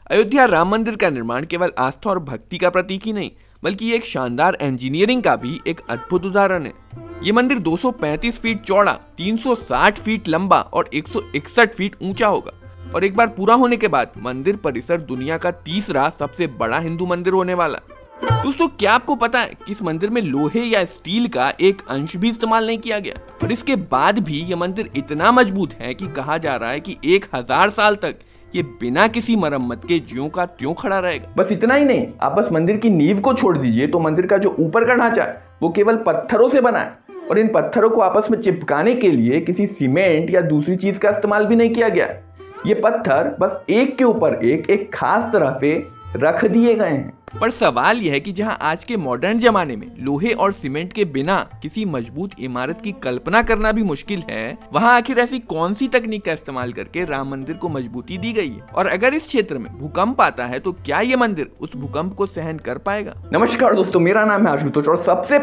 अयोध्या राम मंदिर का निर्माण केवल आस्था और भक्ति का प्रतीक ही नहीं, बल्कि ये एक शानदार इंजीनियरिंग का भी एक अद्भुत उदाहरण है। ये मंदिर 235 फीट चौड़ा, 360 फीट लंबा और 161 फीट ऊंचा होगा और एक बार पूरा होने के बाद मंदिर परिसर दुनिया का तीसरा सबसे बड़ा हिंदू मंदिर होने वाला है। दोस्तों, क्या आपको पता है कि इस मंदिर में लोहे या स्टील का एक अंश भी इस्तेमाल नहीं किया गया और इसके बाद भी ये मंदिर इतना मजबूत है कि कहा जा रहा है कि 1000 साल तक ये बिना किसी मरम्मत के ज्यों का त्यों खड़ा रहेगा। बस इतना ही नहीं, आप बस मंदिर की नींव को छोड़ दीजिए तो मंदिर का जो ऊपर का ढांचा है वो केवल पत्थरों से बना है और इन पत्थरों को आपस में चिपकाने के लिए किसी सीमेंट या दूसरी चीज का इस्तेमाल भी नहीं किया गया। ये पत्थर बस एक के ऊपर एक खास तरह से रख दिए गए हैं। पर सवाल यह है कि जहां आज के मॉडर्न जमाने में लोहे और सीमेंट के बिना किसी मजबूत इमारत की कल्पना करना भी मुश्किल है, वहां आखिर ऐसी कौन सी तकनीक का इस्तेमाल करके राम मंदिर को मजबूती दी गई है? और अगर इस क्षेत्र में भूकंप आता है तो क्या ये मंदिर उस भूकंप को सहन कर पाएगा? नमस्कार दोस्तों, मेरा नाम है आशुतोष और सबसे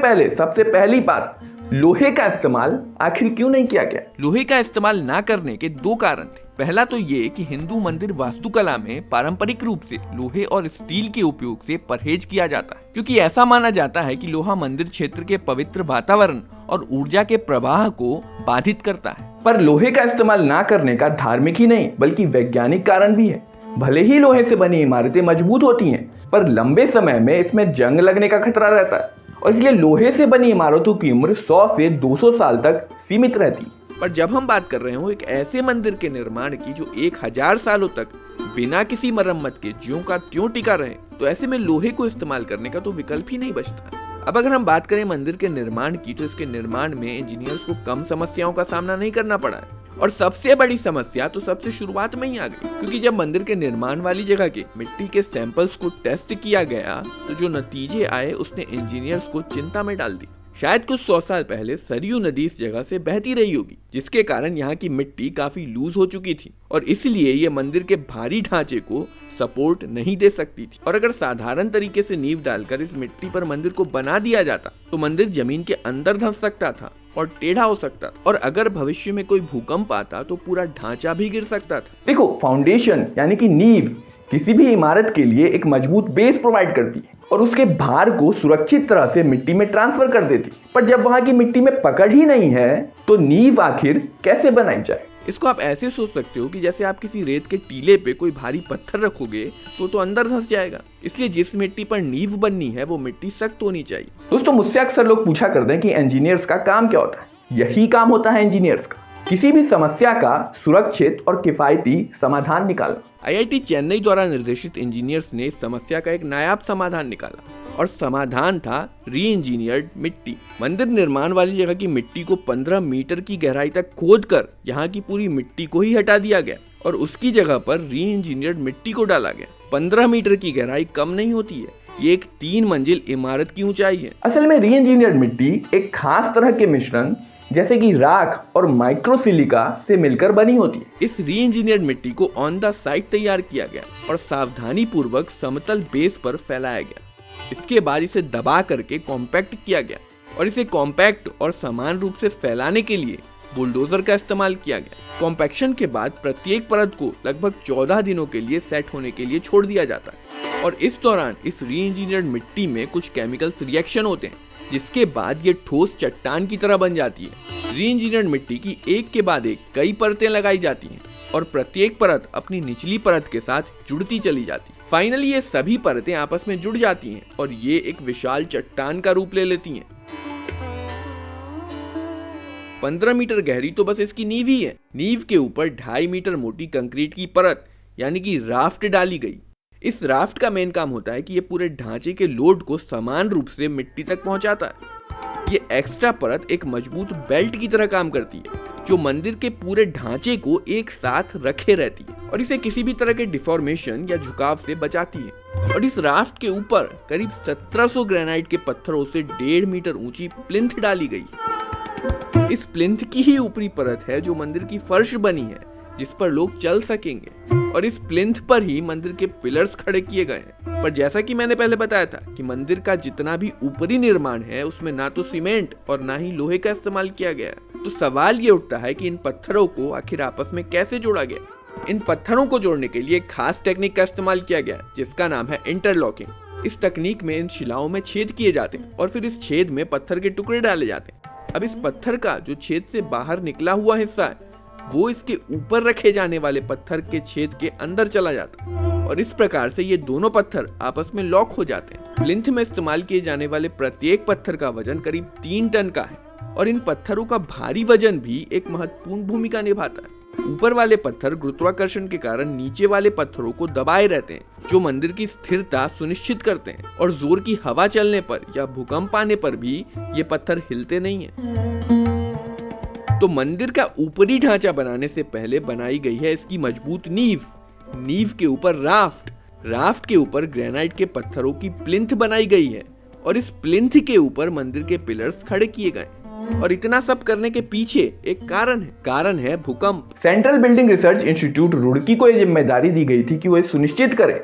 पहली बात, लोहे का इस्तेमाल आखिर क्यों नहीं किया गया? लोहे का इस्तेमाल न करने के दो कारण थे। पहला तो ये कि हिंदू मंदिर वास्तुकला में पारंपरिक रूप से लोहे और स्टील के उपयोग से परहेज किया जाता है, क्योंकि ऐसा माना जाता है कि लोहा मंदिर क्षेत्र के पवित्र वातावरण और ऊर्जा के प्रवाह को बाधित करता है। पर लोहे का इस्तेमाल ना करने का धार्मिक ही नहीं बल्कि वैज्ञानिक कारण भी है। भले ही लोहे से बनी इमारतें मजबूत होती हैं, पर लंबे समय में इसमें जंग लगने का खतरा रहता है और इसलिए लोहे से बनी इमारतों की उम्र 100 से 200 साल तक सीमित रहती है। पर जब हम बात कर रहे हो एक ऐसे मंदिर के निर्माण की जो 1000 सालों तक बिना किसी मरम्मत के ज्यों का त्यों टिका रहे, तो ऐसे में लोहे को इस्तेमाल करने का तो विकल्प ही नहीं बचता। अब अगर हम बात करें मंदिर के निर्माण की, तो इसके निर्माण में इंजीनियर्स को कम समस्याओं का सामना नहीं करना पड़ा है और सबसे बड़ी समस्या तो सबसे शुरुआत में ही आ गई, क्योंकि जब मंदिर के निर्माण वाली जगह के मिट्टी के सैंपल्स को टेस्ट किया गया तो जो नतीजे आए उसने इंजीनियर्स को चिंता में डाल दी। शायद कुछ 100 साल पहले सरयू नदी इस जगह से बहती रही होगी, जिसके कारण यहाँ की मिट्टी काफी लूज हो चुकी थी और इसलिए ये मंदिर के भारी ढांचे को सपोर्ट नहीं दे सकती थी। और अगर साधारण तरीके से नींव डालकर इस मिट्टी पर मंदिर को बना दिया जाता तो मंदिर जमीन के अंदर धंस सकता था और टेढ़ा हो सकता था और अगर भविष्य में कोई भूकंप आता तो पूरा ढांचा भी गिर सकता था। देखो, फाउंडेशन यानी कि नींव किसी भी इमारत के लिए एक मजबूत बेस प्रोवाइड करती है और उसके भार को सुरक्षित तरह से मिट्टी में ट्रांसफर कर देती है। पर जब वहां की मिट्टी में पकड़ ही नहीं है तो नींव आखिर कैसे बनाई जाए? इसको आप ऐसे सोच सकते हो कि जैसे आप किसी रेत के टीले पे कोई भारी पत्थर रखोगे तो अंदर धंस जाएगा। इसलिए जिस मिट्टी पर नींव बननी है वो मिट्टी सख्त होनी चाहिए। दोस्तों, मुझसे अक्सर लोग पूछा करते हैं कि इंजीनियर्स का काम क्या होता है। यही काम होता है इंजीनियर्स का, किसी भी समस्या का सुरक्षित और किफायती समाधान निकालना। आईआईटी चेन्नई द्वारा निर्देशित इंजीनियर्स ने इस समस्या का एक नायाब समाधान निकाला और समाधान था री इंजीनियर्ड मिट्टी। मंदिर निर्माण वाली जगह की मिट्टी को 15 मीटर की गहराई तक खोदकर यहाँ की पूरी मिट्टी को ही हटा दिया गया और उसकी जगह पर री इंजीनियर्ड मिट्टी को डाला गया। 15 मीटर की गहराई कम नहीं होती है, ये एक 3 मंजिल इमारत की ऊंचाई है। असल में री इंजीनियर्ड मिट्टी एक खास तरह के मिश्रण जैसे कि राख और माइक्रोसिलिका से मिलकर बनी होती है। इस री इंजीनियर्ड मिट्टी को ऑन द साइट तैयार किया गया और सावधानी पूर्वक समतल बेस पर फैलाया गया। इसके बाद इसे दबा करके कॉम्पैक्ट किया गया और इसे कॉम्पैक्ट और समान रूप से फैलाने के लिए बुलडोजर का इस्तेमाल किया गया। कॉम्पैक्शन के बाद प्रत्येक परत को लगभग 14 दिनों के लिए सेट होने के लिए छोड़ दिया जाता है और इस दौरान इस री इंजीनियर्ड मिट्टी में कुछ केमिकल्स रिएक्शन होते हैं, जिसके बाद ये ठोस चट्टान की तरह बन जाती है। री इंजीनियर्ड मिट्टी की एक के बाद एक कई परतें लगाई जाती हैं और प्रत्येक परत अपनी निचली परत के साथ जुड़ती चली जाती है। फाइनली ये सभी परतें आपस में जुड़ जाती हैं और ये एक विशाल चट्टान का रूप ले लेती हैं। 15 मीटर गहरी तो बस इसकी नींव ही है। नींव के ऊपर 2.5 मीटर मोटी कंक्रीट की परत यानी कि राफ्ट डाली गई। इस राफ्ट का मेन काम होता है कि ये पूरे ढांचे के लोड को समान रूप से मिट्टी तक पहुंचाता है। ये एक्स्ट्रा परत एक मजबूत बेल्ट की तरह काम करती है जो मंदिर के पूरे ढांचे को एक साथ रखे रहती है और इसे किसी भी तरह के डिफॉर्मेशन या झुकाव से बचाती है। और इस राफ्ट के ऊपर करीब 1700 ग्रेनाइट के पत्थरों से 1.5 मीटर ऊंची प्लिंथ डाली गई। इस प्लिंथ की ही ऊपरी परत है जो मंदिर की फर्श बनी है, जिस पर लोग चल सकेंगे और इस प्लिंथ पर ही मंदिर के पिलर्स खड़े किए गए हैं। पर जैसा कि मैंने पहले बताया था कि मंदिर का जितना भी ऊपरी निर्माण है उसमें ना तो सीमेंट और ना ही लोहे का इस्तेमाल किया गया, तो सवाल ये उठता है कि इन पत्थरों को आखिर आपस में कैसे जोड़ा गया। इन पत्थरों को जोड़ने के लिए एक खास टेक्निक का इस्तेमाल किया गया जिसका नाम है इंटरलॉकिंग। इस तकनीक में इन शिलाओं में छेद किए जाते हैं और फिर इस छेद में पत्थर के टुकड़े डाले जाते हैं। अब इस पत्थर का जो छेद से बाहर निकला हुआ हिस्सा है वो इसके ऊपर रखे जाने वाले पत्थर के छेद के अंदर चला जाता है और इस प्रकार से ये दोनों पत्थर आपस में लॉक हो जाते हैं। प्लिंथ में इस्तेमाल किए जाने वाले प्रत्येक पत्थर का वजन करीब 3 टन का है और इन पत्थरों का भारी वजन भी एक महत्वपूर्ण भूमिका निभाता है। ऊपर वाले पत्थर गुरुत्वाकर्षण के कारण नीचे वाले पत्थरों को दबाए रहते हैं जो मंदिर की स्थिरता सुनिश्चित करते हैं और जोर की हवा चलने पर या भूकंप आने पर भी ये पत्थर हिलते नहीं हैं। तो मंदिर का ऊपरी ढांचा बनाने से पहले बनाई गई है इसकी मजबूत नींव के ऊपर राफ्ट के ऊपर ग्रेनाइट के पत्थरों की प्लिंथ बनाई गई है और इस प्लिंथ के ऊपर मंदिर के पिलर्स खड़े किए गए। और इतना सब करने के पीछे एक कारण है भूकंप। Central building research institute Roorkee को यह जिम्मेदारी दी गई थी कि वो ये सुनिश्चित करे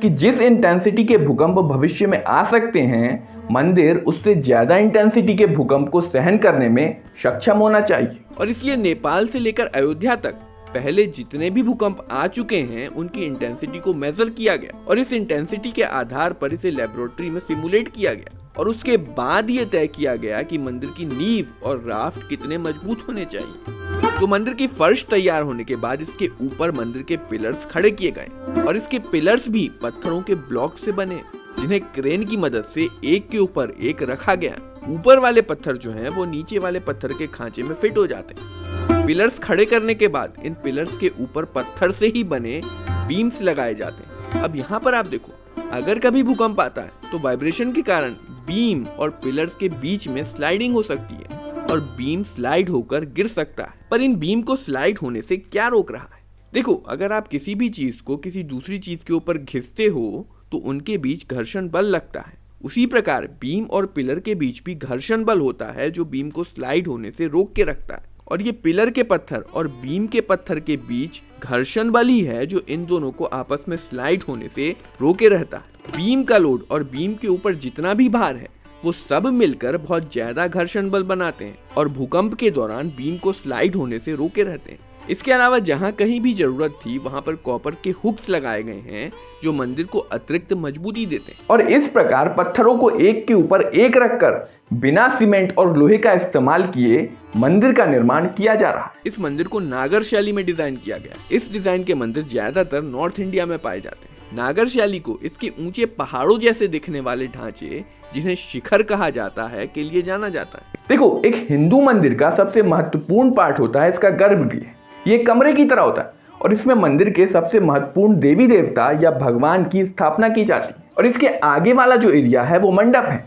कि जिस इंटेंसिटी के भूकंप भविष्य में आ सकते हैं, मंदिर उससे ज्यादा इंटेंसिटी के भूकंप को सहन करने में सक्षम होना चाहिए। और इसलिए नेपाल से लेकर अयोध्या तक पहले जितने भी भूकंप आ चुके हैं उनकी इंटेंसिटी को मेजर किया गया और इस इंटेंसिटी के आधार पर इसे लेबोरेटरी में सिमुलेट किया गया और उसके बाद ये तय किया गया कि मंदिर की नींव और राफ्ट कितने मजबूत होने चाहिए। तो मंदिर की फर्श तैयार होने के बाद इसके ऊपर मंदिर के पिलर्स खड़े किए गए और इसके पिलर्स भी पत्थरों के ब्लॉक से बने जिन्हें क्रेन की मदद से एक के ऊपर एक रखा गया। ऊपर वाले पत्थर जो हैं वो नीचे वाले पत्थर के खांचे में फिट हो जाते हैं। पिलर्स खड़े करने के बाद इन पिलर्स के ऊपर पत्थर से ही बने बीम्स लगाए जाते हैं। अब यहाँ पर आप देखो, अगर कभी भूकंप आता है तो वाइब्रेशन के कारण बीम और पिलर्स के बीच में स्लाइडिंग हो सकती है और बीम स्लाइड होकर गिर सकता है। पर इन बीम को स्लाइड होने से क्या रोक रहा है? देखो, अगर आप किसी भी चीज को किसी दूसरी चीज के ऊपर घिसते हो तो उनके बीच घर्षण बल लगता है। उसी प्रकार बीम और पिलर के बीच भी घर्षण बल होता है जो बीम को स्लाइड होने से रोक के रखता है और ये पिलर के पत्थर और बीम के पत्थर के बीच घर्षण बल ही है जो इन दोनों को आपस में स्लाइड होने से रोके रहता है। बीम का लोड और बीम के ऊपर जितना भी भार है वो सब मिलकर बहुत ज्यादा घर्षण बल बनाते हैं और भूकंप के दौरान बीम को स्लाइड होने से रोके रहते हैं। इसके अलावा जहाँ कहीं भी जरूरत थी वहाँ पर कॉपर के हुक्स लगाए गए हैं जो मंदिर को अतिरिक्त मजबूती देते हैं। और इस प्रकार पत्थरों को एक के ऊपर एक रखकर बिना सीमेंट और लोहे का इस्तेमाल किए मंदिर का निर्माण किया जा रहा है। इस मंदिर को नागर शैली में डिजाइन किया गया। इस डिजाइन के मंदिर ज्यादातर नॉर्थ इंडिया में पाए जाते हैं। नागर शैली को इसके ऊंचे पहाड़ों जैसे दिखने वाले ढांचे जिन्हें शिखर कहा जाता है के लिए जाना जाता है। देखो, एक हिंदू मंदिर का सबसे महत्वपूर्ण पार्ट होता है इसका गर्भगृह। ये कमरे की तरह होता है और इसमें मंदिर के सबसे महत्वपूर्ण देवी देवता या भगवान की स्थापना की जाती है। और इसके आगे वाला जो एरिया है वो मंडप है।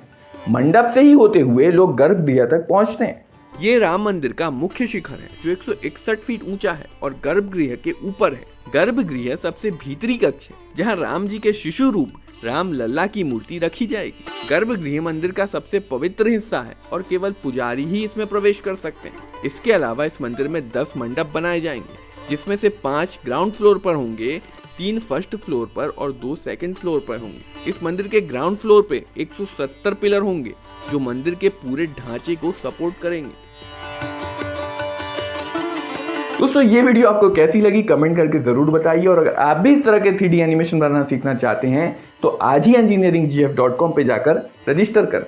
मंडप से ही होते हुए लोग गर्भगृह तक पहुंचते हैं। ये राम मंदिर का मुख्य शिखर है जो 161 फीट ऊंचा है और गर्भगृह के ऊपर है। गर्भगृह सबसे भीतरी कक्ष है जहाँ राम जी के शिशु रूप राम लल्ला की मूर्ति रखी जाएगी। गर्भगृह मंदिर का सबसे पवित्र हिस्सा है और केवल पुजारी ही इसमें प्रवेश कर सकते हैं। इसके अलावा इस मंदिर में 10 मंडप बनाए जाएंगे जिसमें से 5 ग्राउंड फ्लोर पर होंगे, 3 फर्स्ट फ्लोर पर और 2 सेकंड फ्लोर पर होंगे। इस मंदिर के ग्राउंड फ्लोर पे 170 पिलर होंगे जो मंदिर के पूरे ढांचे को सपोर्ट करेंगे। दोस्तों, ये वीडियो आपको कैसी लगी कमेंट करके जरूर बताइए और अगर आप भी इस तरह के 3D एनिमेशन बनाना सीखना चाहते हैं तो आज ही engineeringgf.com पे जाकर रजिस्टर करें।